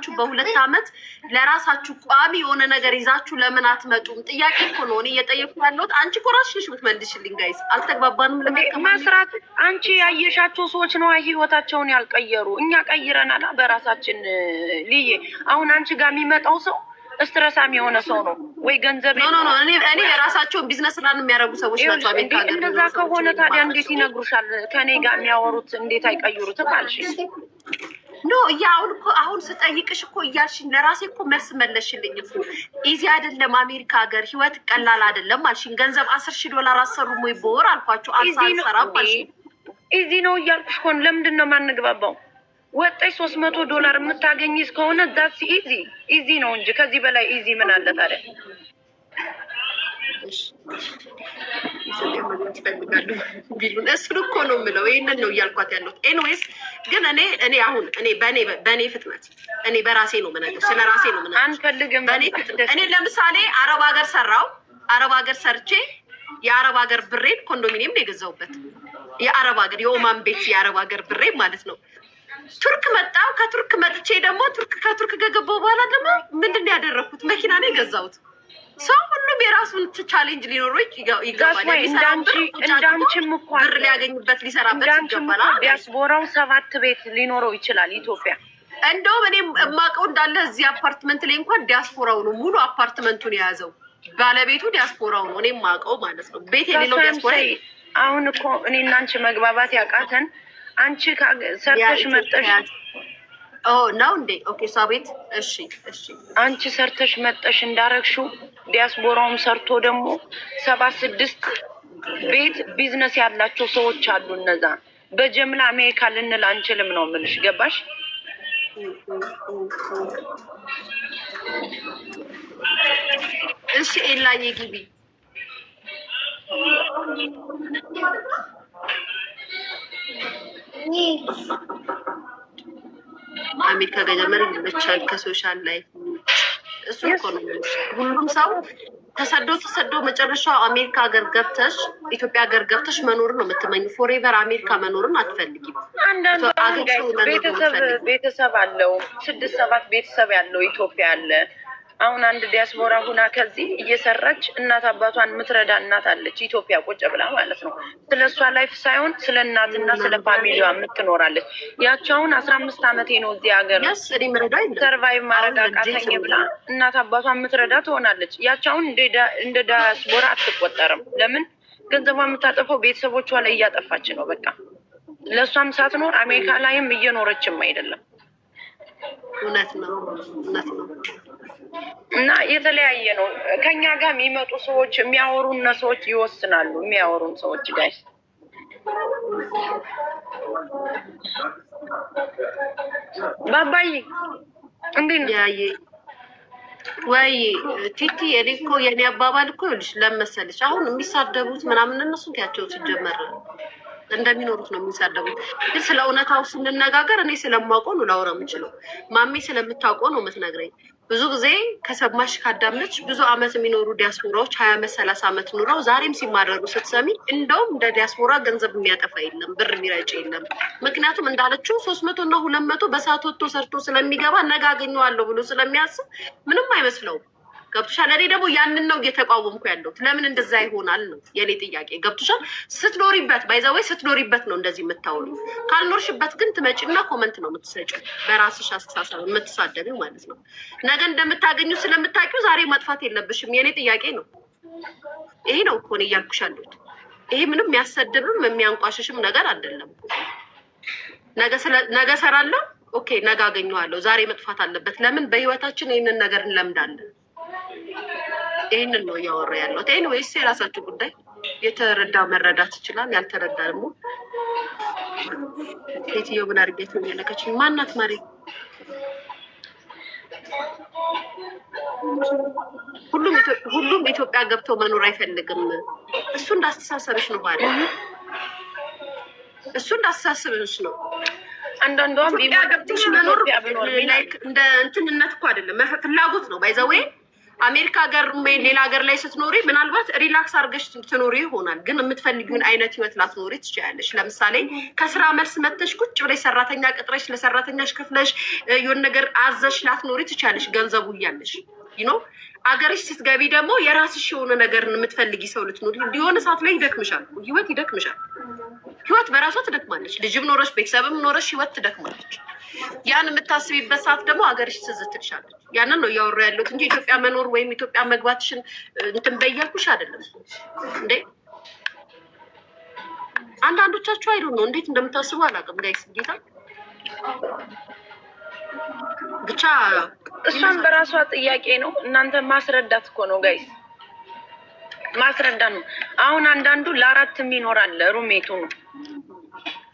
አድርጋችሁ በሁለት አመት ለራሳችሁ ቋሚ የሆነ ነገር ይዛችሁ ለምን አትመጡም? ጥያቄ እኮ ነው እኔ እየጠየኩ ያለሁት። አንቺ እኮ ራስሽ የምትመልሽልኝ። ጋይስ አልተግባባንም። መስራት አንቺ ያየሻቸው ሰዎች ነው ህይወታቸውን ያልቀየሩ። እኛ ቀይረናል በራሳችን ልዬ። አሁን አንቺ ጋር የሚመጣው ሰው ስትረሳም የሆነ ሰው ነው ወይ ገንዘብ ኖ እኔ የራሳቸውን ቢዝነስ ራን የሚያደርጉ ሰዎች ናቸው። አሜሪካ ሀገር እንደዛ ከሆነ ታዲያ እንዴት ይነግሩሻል? ከኔ ጋር የሚያወሩት እንዴት አይቀይሩትም አልሽ? ኖ አሁን ስጠይቅሽ እኮ እያልሽኝ ለራሴ እኮ መልስ መለሽልኝ እኮ። ኢዚ አይደለም አሜሪካ ሀገር ህይወት ቀላል አይደለም አልሽኝ። ገንዘብ $10,000 አሰሩም ወይ በወር አልኳቸው። አልሰራም አልሽኝ። ኢዚ ነው እያልኩሽ እኮ። ለምንድን ነው የማንግባባው? ወጣይ $300 የምታገኝ እስከሆነ ዳትስ ኢዚ ነው እንጂ ከዚህ በላይ ኢዚ ምን አለ ታዲያ? እሱን እኮ ነው የምለው። ይሄንን ነው እያልኳት ያለሁት። ኤንዌይስ ግን እኔ አሁን በእኔ ፍጥነት እኔ በራሴ ነው የምነግርሽ፣ ስለ ራሴ ነው የምነግርሽ። አንፈልግም በእኔ ፍጥነት እኔ ለምሳሌ አረብ ሀገር ሰርቼ የአረብ ሀገር ብሬን ኮንዶሚኒየም ነው የገዛሁበት። የአረብ ሀገር የኦማን ቤት የአረብ ሀገር ብሬን ማለት ነው። ቱርክ መጣው። ከቱርክ መጥቼ ደግሞ ከቱርክ ከገባሁ በኋላ ደግሞ ምንድን ያደረኩት መኪና ነው የገዛሁት። ሰው ሁሉም የራሱን ቻሌንጅ ሊኖረው ይገባል። እንዳንቺም እኮ ብር ሊያገኝበት ሊሰራበት ይገባል። ዲያስፖራው 7 ቤት ሊኖረው ይችላል ኢትዮጵያ። እንደውም እኔ የማውቀው እንዳለ እዚህ አፓርትመንት ላይ እንኳን ዲያስፖራው ነው ሙሉ አፓርትመንቱን የያዘው። ባለቤቱ ዲያስፖራው ነው። እኔ የማውቀው ማለት ነው። ቤት የሌለው ዲያስፖራ። አሁን እኮ እኔ እና አንቺ መግባባት ያቃተን አንቺ ሰርተሽ መጠሽ ነው እንዴ? ኦኬ ሳቤት። እሺ አንቺ ሰርተሽ መጠሽ እንዳረግሽው ዲያስፖራውም ሰርቶ ደግሞ 76 ቤት ቢዝነስ ያላቸው ሰዎች አሉ። እነዛ በጀምላ አሜሪካ ልንል አንችልም ነው የምልሽ። ገባሽ? እሺ ኤላዬ ግቢ። አሜሪካ ገጀመር ይመቻል ከሶሻል ላይፍ። እሱ እኮ ነው ሁሉም ሰው ተሰዶ መጨረሻው አሜሪካ ሀገር ገብተሽ ኢትዮጵያ ሀገር ገብተሽ መኖርን ነው የምትመኝ። ፎሬቨር አሜሪካ መኖርን አትፈልጊም። ቤተሰብ አለው 6-7 ቤተሰብ ያለው ኢትዮጵያ አለ። አሁን አንድ ዲያስፖራ ሁና ከዚህ እየሰራች እናት አባቷን የምትረዳ እናት አለች ኢትዮጵያ ቁጭ ብላ ማለት ነው። ስለ እሷ ላይፍ ሳይሆን ስለ እናትና ስለ ፋሚሊዋ የምትኖራለች። ያቻውን 15 ዓመቴ ነው እዚህ ሀገር ሰርቫይቭ ማድረግ አቃተኝ ብላ እናት አባቷን የምትረዳ ትሆናለች። ያቻውን እንደ ዲያስፖራ አትቆጠርም። ለምን? ገንዘቧ የምታጠፈው ቤተሰቦቿ ላይ እያጠፋች ነው። በቃ ለእሷም ሳትኖር አሜሪካ ላይም እየኖረችም አይደለም። እውነት ነው። እና የተለያየ ነው። ከኛ ጋር የሚመጡ ሰዎች የሚያወሩን ሰዎች ይወስናሉ። የሚያወሩን ሰዎች ጋይስ ባባይ እንዴት ነው ያዬ? ወይ ቲቲ እኔ እኮ የኔ አባባል እኮ ይኸውልሽ ለመሰለሽ አሁን የሚሳደቡት ምናምን እነሱ ያቸው ሲጀመር እንደሚኖሩት ነው የሚሳደቡት። ግን ስለ እውነታው ስንነጋገር እኔ ስለማውቀው ነው ላውራ የምችለው። ማሜ ስለምታውቀው ነው የምትነግረኝ። ብዙ ጊዜ ከሰማሽ ካዳመች ብዙ አመት የሚኖሩ ዲያስፖራዎች 20 ዓመት 30 ዓመት ኑረው ዛሬም ሲማረሩ ስትሰሚ እንደውም እንደ ዲያስፖራ ገንዘብ የሚያጠፋ የለም፣ ብር የሚረጭ የለም። ምክንያቱም እንዳለችው 300 እና 200 በሰዓት ወጥቶ ሰርቶ ስለሚገባ ነገ አገኘዋለሁ ብሎ ስለሚያስብ ምንም አይመስለውም። ገብቶሻል? እኔ ደግሞ ያንን ነው እየተቃወምኩ ያለሁት። ለምን እንደዛ ይሆናል ነው የኔ ጥያቄ። ገብቶሻል? ስትኖሪበት ባይዘወይ ስትኖሪበት ነው እንደዚህ የምታወሩ። ካልኖርሽበት ግን ትመጪና ኮመንት ነው የምትሰጪው፣ በራስሽ አስተሳሰብ የምትሳደቢ ማለት ነው። ነገ እንደምታገኙ ስለምታውቂው ዛሬ መጥፋት የለብሽም። የኔ ጥያቄ ነው ይሄ ነው እኮ ነው እያልኩሽ ያለሁት። ይሄ ምንም የሚያሰድብም የሚያንቋሽሽም ነገር አይደለም። ነገ ሰራለሁ፣ ኦኬ፣ ነገ አገኘዋለሁ። ዛሬ መጥፋት አለበት። ለምን በህይወታችን ይህንን ነገር እንለምዳለን? ይህንን ነው እያወራ ያለው። ኤኒዌይስ የራሳችሁ ጉዳይ። የተረዳ መረዳት ይችላል፣ ያልተረዳ ደግሞ ሴትዮ ምን አድርጌት ነው ያለከችኝ? ማናት ማሪ? ሁሉም ኢትዮጵያ ገብቶ መኖር አይፈልግም። እሱ እንዳስተሳሰብሽ ነው ማለት እሱ እንዳስተሳሰብሽ ነው። አንዳንዷም ኢትዮጵያ ገብተሽ መኖር ላይክ እንደ እንትንነት እኮ አይደለም፣ ፍላጎት ነው። ባይዘዌ አሜሪካ ሀገር ሌላ ሀገር ላይ ስትኖሪ ምናልባት ሪላክስ አድርገሽ ትኖሪ ይሆናል፣ ግን የምትፈልጊውን አይነት ህይወት ላትኖሪ ትችያለሽ። ለምሳሌ ከስራ መልስ መተሽ ቁጭ ብለሽ ሰራተኛ ቅጥረሽ ለሰራተኛሽ ከፍለሽ የሆነ ነገር አዘሽ ላትኖሪ ትችያለሽ፣ ገንዘቡ እያለሽ አገርሽ ስትገቢ ደግሞ የራስሽ የሆነ ነገር የምትፈልጊ ሰው ልትኖሪ የሆነ ሰዓት ላይ ይደክምሻል፣ ህይወት ይደክምሻል። ህይወት በራሷ ትደክማለች። ልጅም ኖረሽ ቤተሰብም ኖረሽ ህይወት ትደክማለች። ያን የምታስቢበት ሰዓት ደግሞ ሀገርሽ ትዝ ትልሻለች። ያንን ነው እያወራ ያለሁት እንጂ ኢትዮጵያ መኖር ወይም ኢትዮጵያ መግባትሽን እንትን በያልኩሽ አይደለም እንዴ። አንዳንዶቻችሁ አይዶ ነው እንዴት እንደምታስቡ አላውቅም። ጋይስ ጌታ ብቻ እሷን በራሷ ጥያቄ ነው። እናንተ ማስረዳት እኮ ነው ጋይስ፣ ማስረዳት ነው። አሁን አንዳንዱ ለአራትም ይኖራል ሩሜቱ ነው።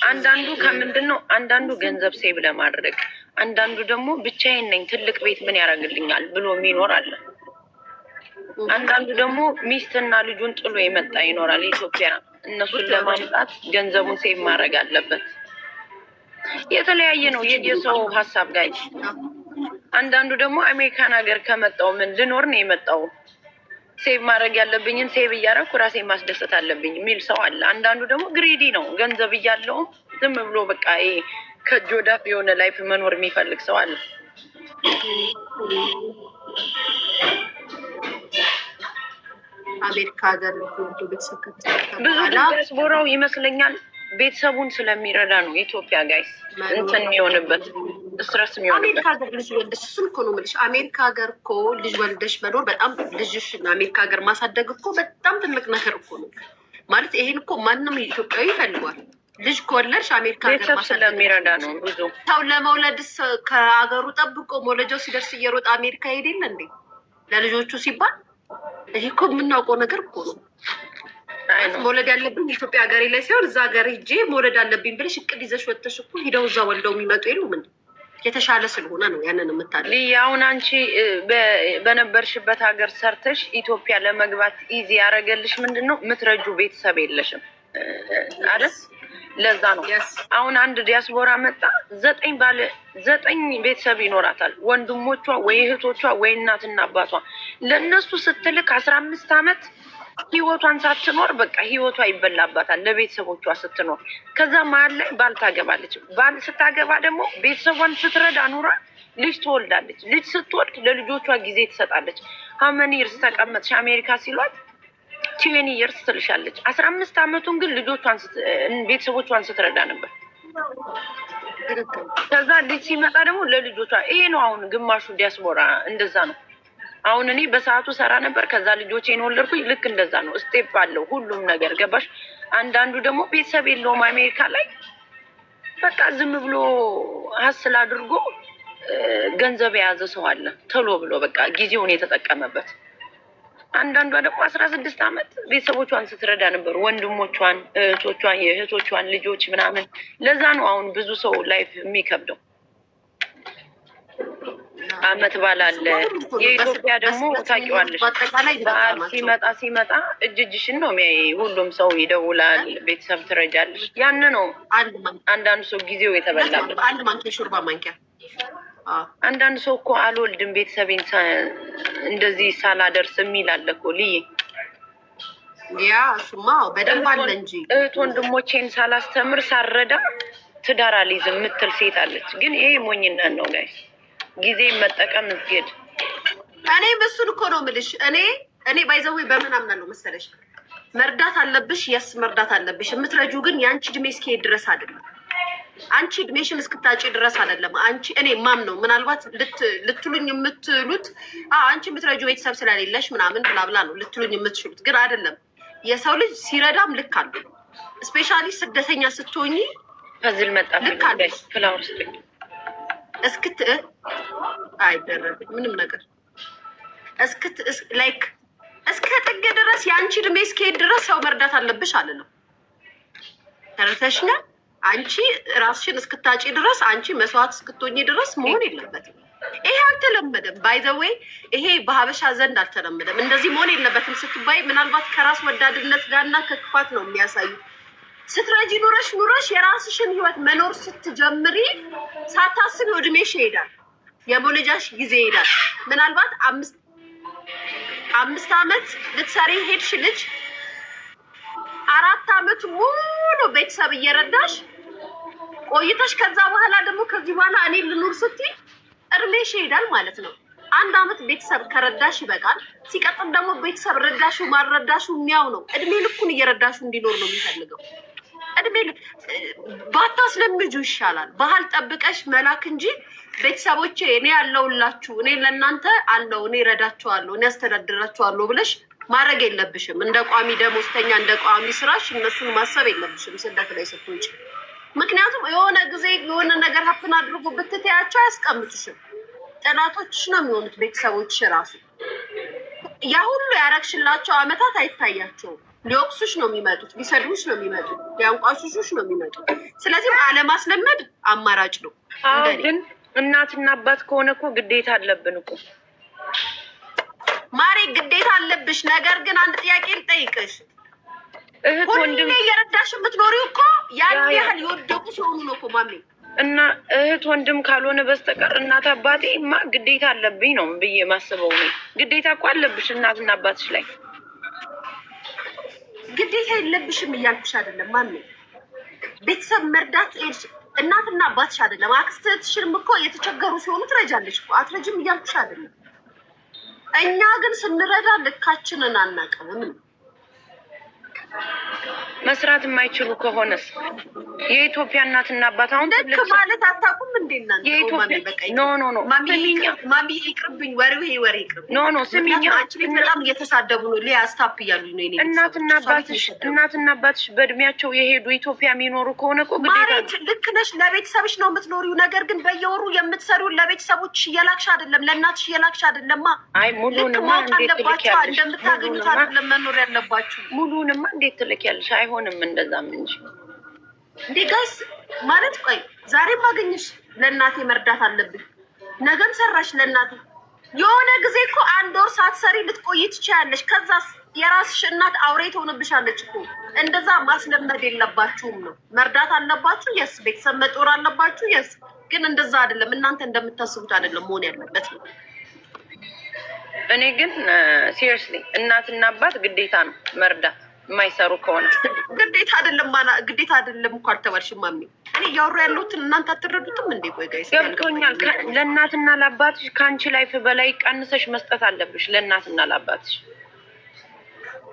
አንዳንዱ ከምንድን ነው? አንዳንዱ ገንዘብ ሴቭ ለማድረግ፣ አንዳንዱ ደግሞ ብቻዬን ነኝ ትልቅ ቤት ምን ያደርግልኛል ብሎ የሚኖር አለ። አንዳንዱ ደግሞ ሚስትና ልጁን ጥሎ የመጣ ይኖራል ኢትዮጵያ። እነሱን ለማምጣት ገንዘቡን ሴቭ ማድረግ አለበት። የተለያየ ነው የሰው ሀሳብ ጋይስ። አንዳንዱ ደግሞ አሜሪካን ሀገር ከመጣው ምን ልኖር ነው የመጣው ሴቭ ማድረግ ያለብኝን ሴቭ እያደረኩ ራሴን ማስደሰት አለብኝ የሚል ሰው አለ። አንዳንዱ ደግሞ ግሬዲ ነው፣ ገንዘብ እያለው ዝም ብሎ በቃ ከእጅ ወዳፍ የሆነ ላይፍ መኖር የሚፈልግ ሰው አለ። አሜሪካ ሀገር ቤተሰብ ብዙ ዲያስፖራው ይመስለኛል ቤተሰቡን ስለሚረዳ ነው ኢትዮጵያ ጋይስ እንትን የሚሆንበት ስትረስ የሚሆንበት። አሜሪካ ሀገር ልጅ ወልደሽ እሱን እኮ ነው የምልሽ። አሜሪካ ሀገር እኮ ልጅ ወልደሽ መኖር በጣም ልጅሽ አሜሪካ ሀገር ማሳደግ እኮ በጣም ትልቅ ነገር እኮ ነው ማለት። ይሄን እኮ ማንም ኢትዮጵያዊ ይፈልጓል። ልጅ ከወለድሽ አሜሪካ ሀገር ማሳደግ ስለሚረዳ ነው። ብዙ ሰው ለመውለድስ ከሀገሩ ጠብቆ መውለጃው ሲደርስ እየሮጠ አሜሪካ ሄደለ እንዴ ለልጆቹ ሲባል? ይሄ እኮ የምናውቀው ነገር እኮ ነው። መውለድ ያለብኝ ኢትዮጵያ ሀገሬ ላይ ሲሆን እዛ ሀገር ሂጄ መውለድ አለብኝ ብለሽ እቅድ ይዘሽ ወጥተሽ እኮ ሂደው እዛ ወልደው የሚመጡ የሉም እንዴ? የተሻለ ስለሆነ ነው ያንን የምታለ። አሁን አንቺ በነበርሽበት ሀገር ሰርተሽ ኢትዮጵያ ለመግባት ኢዚ ያደረገልሽ ምንድን ነው? ምትረጁ ቤተሰብ የለሽም አይደል? ለዛ ነው አሁን አንድ ዲያስፖራ መጣ 9 ቤተሰብ ይኖራታል። ወንድሞቿ ወይ እህቶቿ ወይ እናትና አባቷ ለእነሱ ስትልክ 15 ዓመት ህይወቷን ሳትኖር በቃ ህይወቷ ይበላባታል ለቤተሰቦቿ ስትኖር። ከዛ መሀል ላይ ባል ታገባለች። ባል ስታገባ ደግሞ ቤተሰቧን ስትረዳ ኑራ ልጅ ትወልዳለች። ልጅ ስትወልድ ለልጆቿ ጊዜ ትሰጣለች። ሀመኒ ይርስ ተቀመጥሽ አሜሪካ ሲሏት 20 ይርስ ትልሻለች። 15 ዓመቱን ግን ቤተሰቦቿን ስትረዳ ነበር። ከዛ ልጅ ሲመጣ ደግሞ ለልጆቿ ይሄ ነው። አሁን ግማሹ ዲያስፖራ እንደዛ ነው። አሁን እኔ በሰዓቱ ሰራ ነበር። ከዛ ልጆቼን ወለድኩኝ። ልክ እንደዛ ነው። ስቴፕ አለው ሁሉም ነገር ገባሽ? አንዳንዱ ደግሞ ቤተሰብ የለውም አሜሪካ ላይ በቃ ዝም ብሎ ሀስል አድርጎ ገንዘብ የያዘ ሰው አለ ቶሎ ብሎ በቃ ጊዜውን የተጠቀመበት። አንዳንዷ ደግሞ 16 ዓመት ቤተሰቦቿን ስትረዳ ነበር፣ ወንድሞቿን፣ እህቶቿን፣ የእህቶቿን ልጆች ምናምን። ለዛ ነው አሁን ብዙ ሰው ላይፍ የሚከብደው። አመት በዓል አለ። የኢትዮጵያ ደግሞ ታውቂዋለሽ፣ በዓል ሲመጣ እጅሽን ነው የሚያይ። ሁሉም ሰው ይደውላል፣ ቤተሰብ ትረጃለሽ። ያን ነው አንዳንዱ ሰው ጊዜው የተበላበት። አንድ ማንኪያ ሾርባ ማንኪያ። አንዳንድ ሰው እኮ አልወልድም ቤተሰቤን እንደዚህ ሳላደርስ የሚል አለ እኮ ልይ። ያ እሱማ በደንብ አለ እንጂ እህት ወንድሞቼን ሳላስተምር ሳረዳ ትዳር አልይዝም የምትል ሴት አለች። ግን ይሄ ሞኝነት ነው ጋይስ። ጊዜ መጠቀም እስጌድ እኔ በሱን እኮ ነው የምልሽ። እኔ ባይዘዌ በምን አምናለሁ መሰለሽ? መርዳት አለብሽ፣ የስ መርዳት አለብሽ። የምትረጁ ግን የአንቺ እድሜ እስኪሄድ ድረስ አይደለም። አንቺ እድሜሽን እስክታጪ ድረስ አይደለም። እኔ ማም ነው ምናልባት ልትሉኝ የምትሉት አንቺ የምትረጁ ቤተሰብ ስለሌለሽ ምናምን ብላብላ ነው ልትሉኝ የምትችሉት። ግን አይደለም። የሰው ልጅ ሲረዳም ልክ አለ። ስፔሻሊ ስደተኛ ስትሆኚ ከዝል መጣ ልክ አለ። ፍላወር ስጥኝ አይደረግም ምንም ነገር እስከ ጥግ ድረስ የአንቺ እድሜ እስከሄድ ድረስ ሰው መርዳት አለብሽ አልልም። ተረተሽኛል። አንቺ ራስሽን እስክታጪ ድረስ አንቺ መስዋዕት እስክትሆኚ ድረስ መሆን የለበትም። ይሄ አልተለመደም። ባይዘዌይ ይሄ በሀበሻ ዘንድ አልተለመደም። እንደዚህ መሆን የለበትም ስትባይ ምናልባት ከራስ ወዳድነት ጋርና ከክፋት ነው የሚያሳዩ። ስትረጂ ኑረሽ የራስሽን ህይወት መኖር ስትጀምሪ ሳታስቢው እድሜሽ ይሄዳል፣ የመውለጃሽ ጊዜ ይሄዳል። ምናልባት 5 አመት ልትሰሪ ሄድሽ ልጅ 4 አመት ሙሉ ቤተሰብ እየረዳሽ ቆይተሽ ከዛ በኋላ ደግሞ ከዚህ በኋላ እኔ ልኑር ስትይ እድሜሽ ይሄዳል ማለት ነው። 1 አመት ቤተሰብ ከረዳሽ ይበቃል። ሲቀጥል ደግሞ ቤተሰብ ረዳሹ ማረዳሹ የሚያው ነው። እድሜ ልኩን እየረዳሹ እንዲኖር ነው የሚፈልገው። እድሜ ባታስለምጁ ይሻላል። ባህል ጠብቀሽ መላክ እንጂ ቤተሰቦቼ እኔ ያለውላችሁ እኔ ለእናንተ አለው እኔ ረዳችኋለሁ እኔ ያስተዳድራችኋለሁ ብለሽ ማድረግ የለብሽም። እንደ ቋሚ ደሞዝተኛ እንደ ቋሚ ስራሽ እነሱን ማሰብ የለብሽም ስደት ላይ ስትወጪ። ምክንያቱም የሆነ ጊዜ የሆነ ነገር ሀፕን አድርጎ ብትተያቸው አያስቀምጡሽም። ጠላቶችሽ ነው የሚሆኑት ቤተሰቦችሽ ራሱ። ያ ሁሉ ያረግሽላቸው አመታት አይታያቸውም። ሊወቅሱሽ ነው የሚመጡት፣ ሊሰድቡሽ ነው የሚመጡት፣ ሊያንቋሽሹሽ ነው የሚመጡት። ስለዚህ አለማስለመድ አማራጭ ነው። ግን እናትና አባት ከሆነ እኮ ግዴታ አለብን እኮ ማሬ፣ ግዴታ አለብሽ። ነገር ግን አንድ ጥያቄ ልጠይቅሽ። ሁሌ እየረዳሽ የምትኖሪው እኮ ያን ያህል የወደቁ ሲሆኑ ነው እኮ ማሜ። እና እህት ወንድም ካልሆነ በስተቀር እናት አባቴ ማ ግዴታ አለብኝ ነው ብዬ ማስበው ነው። ግዴታ እኮ አለብሽ እናትና አባትሽ ላይ። ግዴታ የለብሽም እያልኩሽ አይደለም ማሜ። ቤተሰብ መርዳት እናትና አባትሽ አይደለም። አክስትሽንም እኮ የተቸገሩ ሲሆኑ ትረጃለሽ እኮ አትረጅም እያልኩሽ አይደለም። እኛ ግን ስንረዳ ልካችንን አናውቅም። መስራት የማይችሉ ከሆነስ የኢትዮጵያ እናትና አባት አሁን ልክ ማለት አታውቁም እንዴ እናንተ? ኖ ማሚ ይቅርብኝ፣ ወሬው ይሄ ወሬ ይቅርብ። ኖ ስሚኛ፣ በጣም እየተሳደቡ ነው። ሊያ ስታፕ እያሉኝ ነው። እናትና አባትሽ በእድሜያቸው የሄዱ ኢትዮጵያ የሚኖሩ ከሆነ እኮ ማሬት ልክ ነሽ። ለቤተሰብሽ ነው የምትኖሪው። ነገር ግን በየወሩ የምትሰሪውን ለቤተሰቦችሽ እየላክሽ አይደለም፣ ለእናትሽ እየላክሽ አይደለማ። አይ ሙሉንማ እንዴት ትልኪያለሽ? እንደምታገኙት አይደለም መኖር ያለባችሁ። ሙሉንማ እንዴት ትልኪያለሽ? አይሆንም እንደዛም እንጂ እንዴ ጋይስ ማለት ቆይ ዛሬ ማገኘሽ ለእናቴ መርዳት አለብኝ። ነገም ሰራሽ ለእናቴ የሆነ ጊዜ እኮ 1 ወር ሳትሰሪ ልትቆይ ትችያለሽ። ከዛስ የራስሽ እናት አውሬ ትሆንብሻለች እኮ። እንደዛ ማስለመድ የለባችሁም ነው። መርዳት አለባችሁ የስ ቤተሰብ መጦር አለባችሁ የስ ግን እንደዛ አይደለም። እናንተ እንደምታስቡት አይደለም መሆን ያለበት ነው። እኔ ግን ሲሪየስሊ እናትና አባት ግዴታ ነው መርዳት የማይሰሩ ከሆነ ግዴታ አይደለም። ግዴታ አይደለም እኮ አልተባልሽም ማሚ። እኔ እያወሩ ያለሁትን እናንተ አትረዱትም እንዴ? ቆይ ጋይስ ገብቶኛል። ለእናትና ለአባትሽ ከአንቺ ላይፍ በላይ ቀንሰሽ መስጠት አለብሽ። ለእናትና ለአባትሽ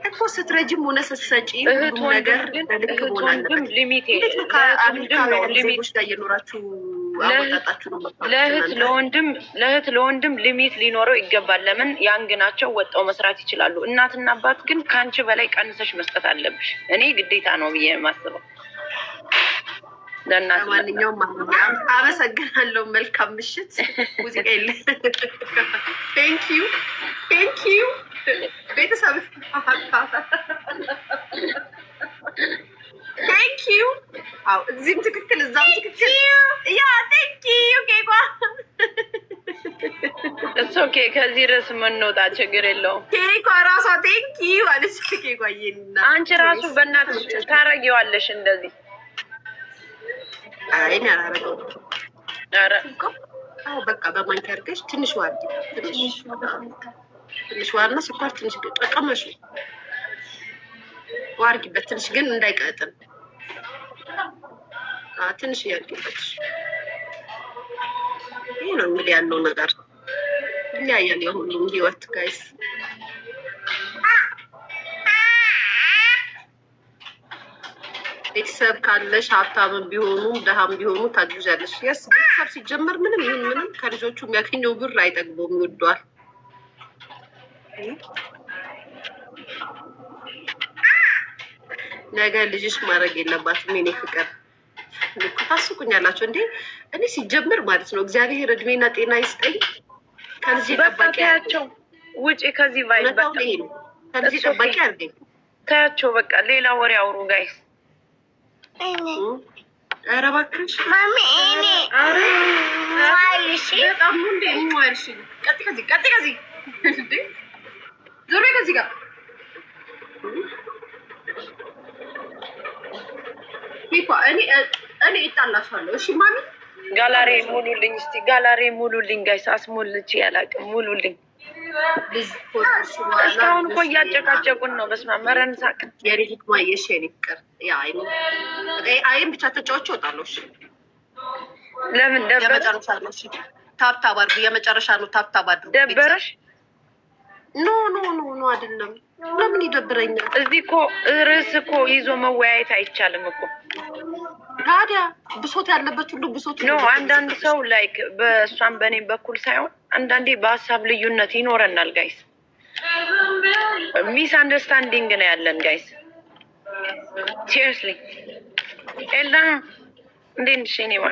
እኮ ስትረጂም ሆነ ስትሰጪ ሁሉም ነገር ልክ ሆነ አለበት። ሊሚቴ ከአሜሪካውያን ዜጎች ጋር እየኖራችሁ ለእህት ለወንድም ሊሚት ሊኖረው ይገባል። ለምን ያንግ ናቸው ወጣው መስራት ይችላሉ። እናትና አባት ግን ከአንቺ በላይ ቀንሰሽ መስጠት አለብሽ። እኔ ግዴታ ነው ብዬ የማስበው። ለማንኛውም አመሰግናለሁ። መልካም ምሽት። ሙዚቃ የለ። ቴንኪዩ ቤተሰብ ቴንኪዩ። አዎ እዚህም ትክክል እዛም ትክክል። ያ ቴንኪዩ ኬኳ እሱ ኦኬ። ከዚህ ርዕስ የምንወጣ ችግር የለውም። ኬኳ ራሷ ቴንኪዩ አለች። ኬኳ ይሄንና አንቺ ራሱ በእናትሽ ታረጊዋለሽ እንደዚህ። አይ ናራረው ኧረ አዎ በቃ በማንኪያ አድርገሽ ትንሽ ዋድ ትንሽ ዋና ስኳር ትንሽ ጠቀመሽ ዋርጊበት ትንሽ ግን እንዳይቀጥል ትንሽ ያድርጊበት። ይህ ነው እንግዲህ ያለው ነገር ይለያያል የሁሉም ህይወት ጋይስ። ቤተሰብ ካለሽ ሀብታምም ቢሆኑ ደሃም ቢሆኑ ታግዣለሽ። የስ ቤተሰብ ሲጀመር ምንም ይሁን ምንም ከልጆቹ የሚያገኘው ብር አይጠግበውም፣ ይወደዋል። ነገ ልጅሽ ማድረግ የለባትም የኔ ፍቅር። ታስቁኛላችሁ እንዴ? እኔ ሲጀምር ማለት ነው እግዚአብሔር እድሜና ጤና ይስጠኝ። ከልጅ ጠባቂያቸው ውጪ ከዚህ ቫይል ከልጅ ጠባቂ አድርገኝ። ታያቸው በቃ ሌላ ወሬ አውሩ ጋይስ። ኧረ እባክሽ ማሚ እኔ በጣም እንዴ ሙዋልሽ ቀጥ ከዚህ ዞሬ ከዚህ ጋር እኔ እጣላሻለሁ። እሺ ማሚ ጋላሪ ሙሉልኝ፣ እስቲ ጋላሪ ሙሉልኝ ጋይስ። አስሞልቼ ያላቅም ሙሉልኝ። ልጅ ኮርስ ዋላ እስካሁን እኮ እያጨቃጨቁን ነው። በስመ አብ መረንሳቅ የኔ ህክማ የኔ ፍቅር ያ አይም ብቻ ተጫዋች እወጣለሁ። እሺ ለምን ደበረሽ? የመጨረሻ ነው። እሺ ታብታብ አድርጉ። የመጨረሻ ነው። ታብታብ አድርጉ። ደበረሽ? ኖ ኖ ኖ ኖ አይደለም። ለምን ይደብረኛል? እዚህ እኮ ርዕስ እኮ ይዞ መወያየት አይቻልም እኮ። ታዲያ ብሶት ያለበት ሁሉ ብሶት ነው። አንዳንድ ሰው ላይክ በእሷም በእኔም በኩል ሳይሆን አንዳንዴ በሀሳብ ልዩነት ይኖረናል ጋይስ። ሚስ አንደርስታንዲንግ ነው ያለን ጋይስ። ሲሪየስሊ ኤላ እንዴት ነሽ? እኔማ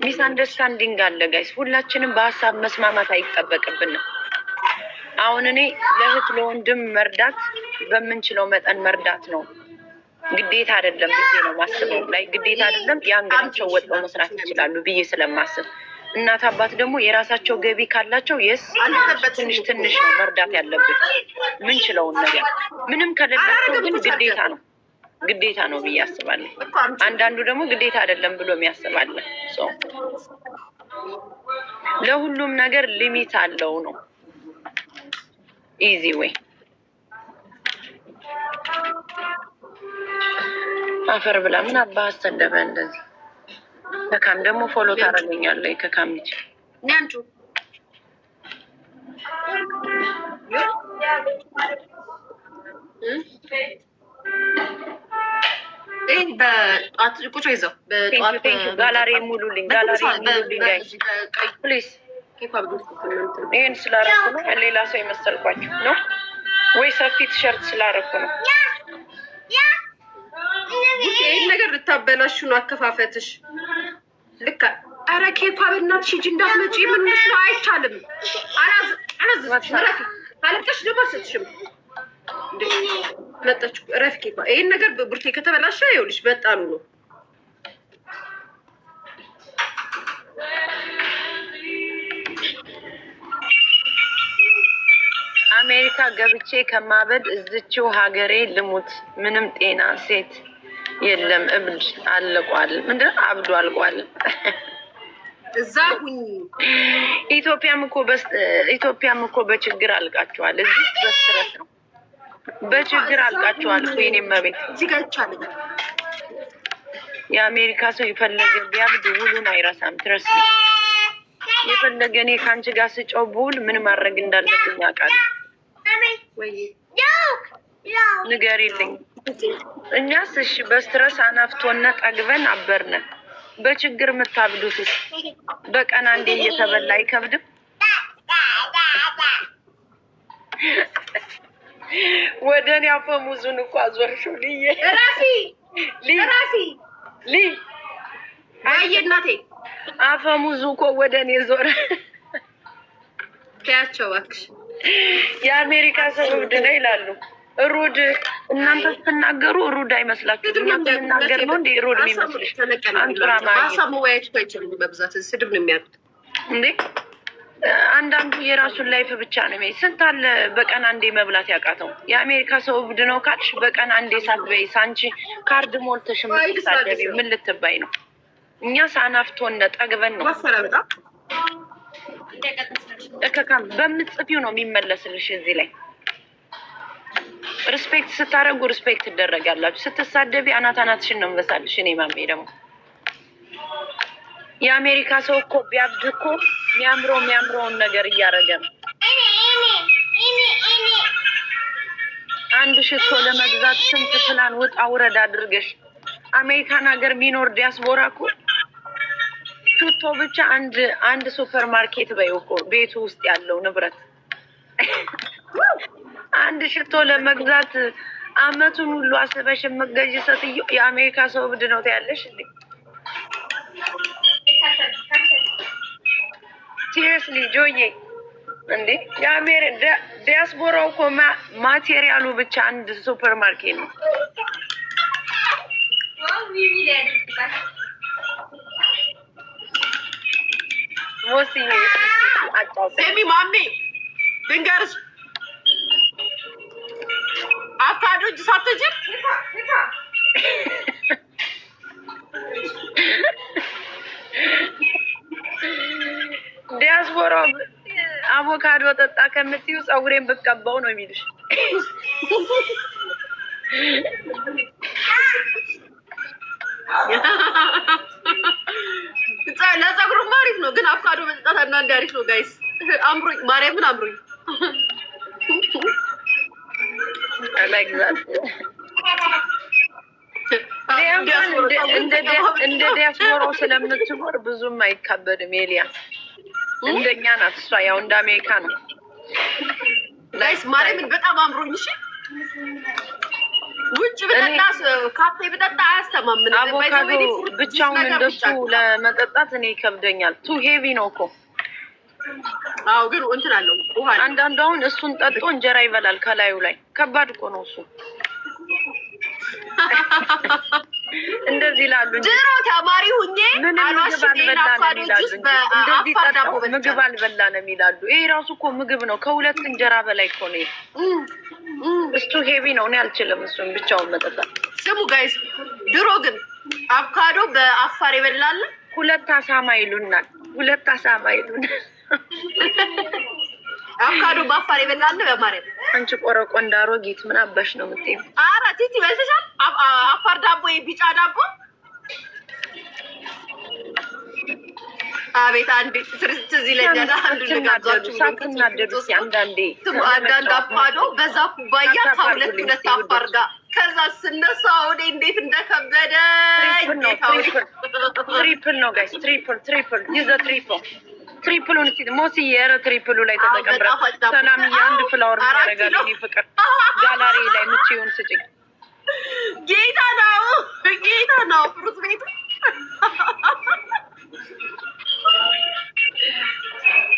ሚስ አንደርስታንዲንግ አለ ጋይስ። ሁላችንም በሀሳብ መስማማት አይጠበቅብንም። አሁን እኔ ለእህት ለወንድም መርዳት በምንችለው መጠን መርዳት ነው፣ ግዴታ አይደለም ብዬ ነው ማስበው። ላይ ግዴታ አይደለም የአንገታቸው ወጥተው መስራት ይችላሉ ብዬ ስለማስብ፣ እናት አባት ደግሞ የራሳቸው ገቢ ካላቸው የስ ትንሽ ትንሽ ነው መርዳት ያለብን ምንችለውን ነገር። ምንም ከሌላቸው ግን ግዴታ ነው ብዬ አስባለሁ። አንዳንዱ ደግሞ ግዴታ አይደለም ብሎ የሚያስባለ። ለሁሉም ነገር ሊሚት አለው ነው ኢዚ ዌይ። አፈር ብላ ምን አባ አሰደበ እንደዚህ። ከካም ደግሞ ፎሎ ታደርገኛለህ። ከካም ልጅ ኛንቹ በጧት ቁጭ ይዘው በጧት ጋላሪ ሙሉልኝ፣ ጋላሪ ሙሉልኝ ጋይስ ፕሊዝ። ይህን ስላረኩ ነው ሌላ ሰው የመሰልኳችሁ ነው ወይ? ሰፊ ቲሸርት ስላረኩ ነው። ይህን ነገር ልታበላሹ ነው አከፋፈትሽ። ልክ ኧረ ኬኳ በእናትሽ ሂጂ እንዳትመጪ። ምን ሆነሽ ነው? አይቻልም። አላዝሽም። ረፊ አለቀሽ ደግሞ አልሰጥሽም። መጣች ረፊ ኬኳ። ይህን ነገር ብርቴ ከተበላሸ ይኸውልሽ በጣሉ ነው። አሜሪካ ገብቼ ከማበድ እዝችው ሀገሬ ልሙት። ምንም ጤና ሴት የለም። እብድ አልቋል። ምንድነው አብዱ አልቋል። እዛ ሁኚ። ኢትዮጵያም እኮ በችግር አልቃችኋል። እዚህ በስትረስ ነው። በችግር አልቃችኋል እኮ የኔ መቤት። እዚህ ጋር ይቻላል። የአሜሪካ ሰው የፈለገ ቢያብድ ውሉን አይረሳም። ትረስ የፈለገ እኔ ከአንቺ ጋር ስጨው ብውል ምን ማድረግ እንዳለብኝ ያውቃል። ንገሪልኝ። እኛስ እሺ በስትረስ አናፍቶነ ጠግበን አበርነ። በችግር የምታብዱትስ በቀን አንዴ እየተበላ አይከብድም? ወደ እኔ አፈሙዙን እኮ አዞርሽው። ሊ አየ እናቴ አፈሙዙ እኮ ወደ እኔ ዞረ። ከያቸው እባክሽ። የአሜሪካ ሰው እብድ ነው ይላሉ። ሩድ እናንተ ስትናገሩ ሩድ አይመስላችሁ? እናንተ የምናገር ነው እንዴ ሩድ የሚመስልሽ? አንጡራ ማሳመዋየት እኮ አይችሉም። በብዛት ስድብ ነው የሚያሉት እንዴ። አንዳንዱ የራሱን ላይፍ ብቻ ነው የሚያይ። ስንት አለ በቀን አንዴ መብላት ያቃተው። የአሜሪካ ሰው እብድ ነው ካልሽ በቀን አንዴ ሳትበይ ሳንቺ ካርድ ሞልተሽ የምትሳደቢ ምን ልትባይ ነው? እኛ ሳናፍቶን ጠግበን ነው። እከካም በምትጽፊው ነው የሚመለስልሽ። እዚህ ላይ ሪስፔክት ስታደርጉ ሪስፔክት ትደረጋላችሁ። ስትሳደቢ አናትሽን ነው የምበሳልሽ። እኔ ማሜ ደግሞ የአሜሪካ ሰው እኮ ቢያብድ እኮ የሚያምረውን ነገር እያደረገ ነው። አንድ ሽቶ ለመግዛት ስንት ፕላን ውጣ ውረድ አድርገሽ። አሜሪካን ሀገር የሚኖር ዲያስፖራ እኮ ሽቶ ብቻ አንድ ሱፐር ማርኬት በይው እኮ ቤቱ ውስጥ ያለው ንብረት አንድ ሽቶ ለመግዛት አመቱን ሁሉ አስበሽ የምትገዢ ሴትዮ የአሜሪካ ሰው እብድ ነው ትያለሽ እንዴ? ሲሪየስሊ ጆዬ እንዴ ዲያስፖራው እኮ ማቴሪያሉ ብቻ አንድ ሱፐር ማርኬት ነው። ሴሚ ማሜ ድንገርሽ አካዶ እጅ ሳትጅብ ዲያስፖራ አቮካዶ ጠጣ ከምትዩ ፀጉሬን ብቀባው ነው የሚልሽ። ለፀጉሩም አሪፍ ነው፣ ግን አቮካዶ መጠጣት አንዳንዴ አሪፍ ነው ጋይስ። አምሮኝ ማርያምን አምሮኝ እንደ ዲያስፖራው ስለምትኖር ብዙም አይካበድም። ኤልያ እንደኛ ናት እሷ፣ ያው እንደ አሜሪካ ነው ጋይስ። ማርያምን በጣም አምሮኝ። እሺ ውጭ ብጠጣ ካፌ ብጠጣ አያስተማምንም። አቮካዶ ብቻውን እንደሱ ለመጠጣት እኔ ይከብደኛል። ቱ ሄቪ ነው እኮ። አዎ ግን እንትን አለው ውሃ። አንዳንዱ አሁን እሱን ጠጦ እንጀራ ይበላል ከላዩ ላይ። ከባድ እኮ ነው እሱ። እንደዚህ ላሉ ድሮ ተማሪ ሁኜ ምግብ አልበላንም ይላሉ። ይሄ ራሱ እኮ ምግብ ነው። ከሁለት እንጀራ በላይ እኮ ነው። እሱ ሄቪ ነው። እኔ አልችልም እሱን ብቻውን መጠጣት። ስሙ ጋይስ፣ ድሮ ግን አቮካዶ በአፋር ይበላል። ሁለት አሳማ ይሉናል። ሁለት አሳማ ይሉናል። አቮካዶ በአፋር ይበላል። በማርያም አንቺ ቆረቆ እንዳሮጊት ምን አባሽ ነው የምትይው? ኧረ ቲቲ በልተሻል? አፋር ዳቦ ቢጫ ዳቦ አቤት! አንዴ ትዝ ይለኛል። አንዳንድ አቮካዶ በዛ ኩባያ ከሁለት አፋር ጋር ከዛ ስነሳ ወደ እንዴት እንደከበደ ትሪፕል ነው ጋይስ። ትሪፕል ይዘ ትሪፕሉን እስኪ ሞስዬ፣ ኧረ ትሪፕሉ ላይ ተጠቀምበት። ሰላምዬ አንድ ፍላወር ምን ያደርጋል? እኔ ፍቅር ጋላሪ ላይ ምቺውን ስጭኝ። ጌታ ነው ፍሩት ቤቱ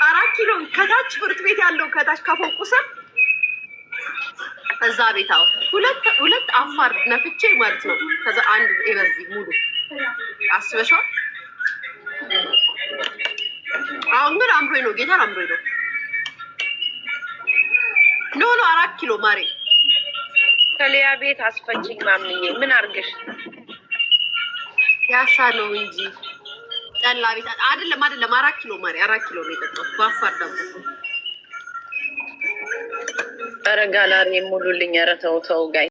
4 ኪሎ ከታች ፍሩት ቤት ያለው ከታች ከፎቁ ስር እዛ ቤታው ሁለት አፋር ነፍቼ ማለት ነው። ከዛ አንድ በዚህ ሙሉ አስበሽዋል። አሁን ግን አምሮኝ ነው፣ ጌታን አምሮኝ ነው። ኖ 4 ኪሎ ማሬ ከሊያ ቤት አስፈጭኝ ማምንዬ። ምን አርገሽ ያሳ ነው እንጂ ጠላ ቤት አይደለም 4 ኪሎ ማሬ 4 ኪሎ ነው የጠጣሁት በአፋር ደግሞ። ኧረ ጋላሪ ሙሉልኝ። ኧረ ተው ጋይ